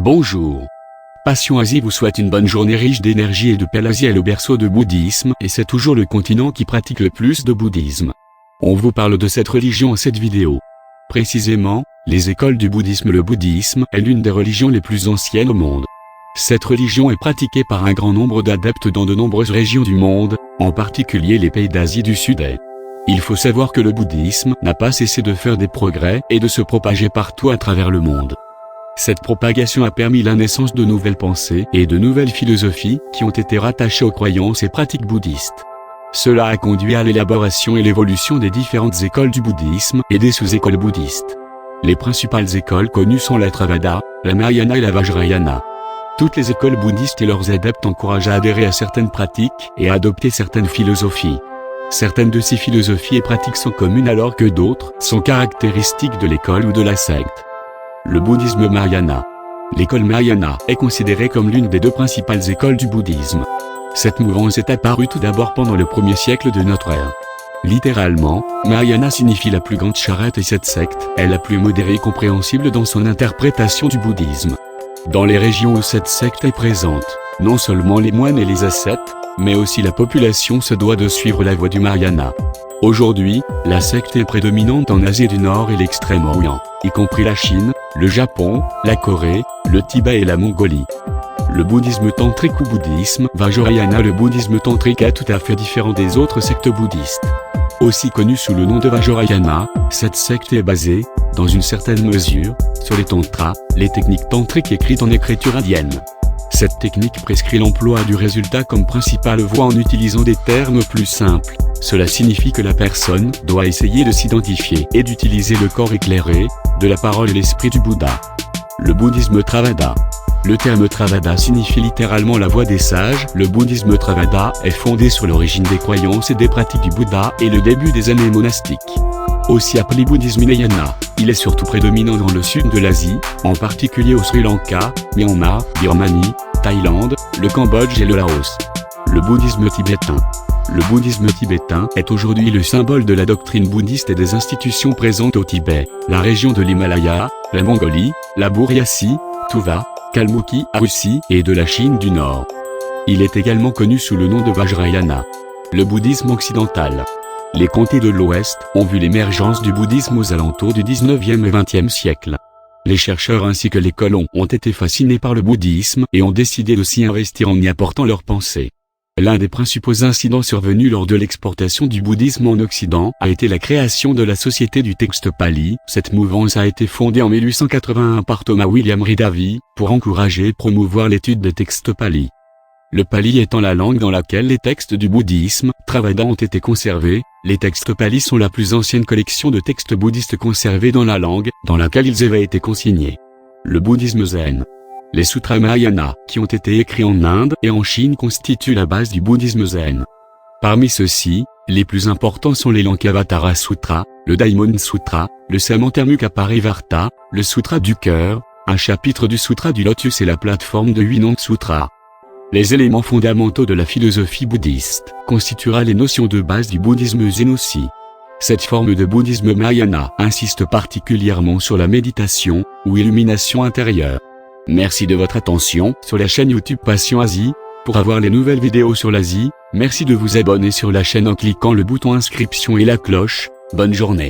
Bonjour. Passion Asie vous souhaite une bonne journée riche d'énergie et de paix. L'Asie est le berceau de bouddhisme et c'est toujours le continent qui pratique le plus de bouddhisme. On vous parle de cette religion en cette vidéo. Précisément, les écoles du bouddhisme. Le bouddhisme est l'une des religions les plus anciennes au monde. Cette religion est pratiquée par un grand nombre d'adeptes dans de nombreuses régions du monde, en particulier les pays d'Asie du Sud-Est. Il faut savoir que le bouddhisme n'a pas cessé de faire des progrès et de se propager partout à travers le monde. Cette propagation a permis la naissance de nouvelles pensées et de nouvelles philosophies qui ont été rattachées aux croyances et pratiques bouddhistes. Cela a conduit à l'élaboration et l'évolution des différentes écoles du bouddhisme et des sous-écoles bouddhistes. Les principales écoles connues sont la Theravada, la Mahayana et la Vajrayana. Toutes les écoles bouddhistes et leurs adeptes encouragent à adhérer à certaines pratiques et à adopter certaines philosophies. Certaines de ces philosophies et pratiques sont communes alors que d'autres sont caractéristiques de l'école ou de la secte. Le bouddhisme Mahayana. L'école Mahayana est considérée comme l'une des deux principales écoles du bouddhisme. Cette mouvance est apparue tout d'abord pendant le 1er siècle de notre ère. Littéralement, Mahayana signifie la plus grande charrette et cette secte est la plus modérée et compréhensible dans son interprétation du bouddhisme. Dans les régions où cette secte est présente, non seulement les moines et les ascètes, mais aussi la population se doit de suivre la voie du Mahayana. Aujourd'hui, la secte est prédominante en Asie du Nord et l'Extrême-Orient, y compris la Chine, le Japon, la Corée, le Tibet et la Mongolie. Le bouddhisme tantrique ou bouddhisme Vajrayana. Le bouddhisme tantrique est tout à fait différent des autres sectes bouddhistes. Aussi connue sous le nom de Vajrayana, cette secte est basée, dans une certaine mesure, sur les tantras, les techniques tantriques écrites en écriture indienne. Cette technique prescrit l'emploi du résultat comme principale voie en utilisant des termes plus simples. Cela signifie que la personne doit essayer de s'identifier et d'utiliser le corps éclairé, de la parole et l'esprit du Bouddha. Le bouddhisme Theravada. Le terme Theravada signifie littéralement la voie des sages. Le bouddhisme Theravada est fondé sur l'origine des croyances et des pratiques du Bouddha et le début des années monastiques. Aussi appelé bouddhisme Hinayana, il est surtout prédominant dans le sud de l'Asie, en particulier au Sri Lanka, Myanmar, Birmanie, Thaïlande, le Cambodge et le Laos. Le bouddhisme tibétain. Le bouddhisme tibétain est aujourd'hui le symbole de la doctrine bouddhiste et des institutions présentes au Tibet, la région de l'Himalaya, la Mongolie, la Bouriatie, Tuva, Kalmoukie, Russie et de la Chine du Nord. Il est également connu sous le nom de Vajrayana. Le bouddhisme occidental. Les comtés de l'Ouest ont vu l'émergence du bouddhisme aux alentours du 19e et 20e siècle. Les chercheurs ainsi que les colons ont été fascinés par le bouddhisme et ont décidé de s'y investir en y apportant leurs pensées. L'un des principaux incidents survenus lors de l'exportation du bouddhisme en Occident a été la création de la Société du texte pali. Cette mouvance a été fondée en 1881 par Thomas William Ridavi, pour encourager et promouvoir l'étude des textes pali. Le pali étant la langue dans laquelle les textes du bouddhisme, Theravada ont été conservés, les textes pali sont la plus ancienne collection de textes bouddhistes conservés dans la langue, dans laquelle ils avaient été consignés. Le bouddhisme zen. Les sutras Mahayana, qui ont été écrits en Inde et en Chine constituent la base du bouddhisme zen. Parmi ceux-ci, les plus importants sont les Lankavatara Sutra, le Daimon Sutra, le Samantamukha Parivarta, le Sutra du cœur, un chapitre du Sutra du lotus et la plateforme de Huinong Sutra. Les éléments fondamentaux de la philosophie bouddhiste constituera les notions de base du bouddhisme zen aussi. Cette forme de bouddhisme Mahayana insiste particulièrement sur la méditation, ou illumination intérieure. Merci de votre attention sur la chaîne YouTube Passion Asie. Pour avoir les nouvelles vidéos sur l'Asie, merci de vous abonner sur la chaîne en cliquant le bouton inscription et la cloche. Bonne journée.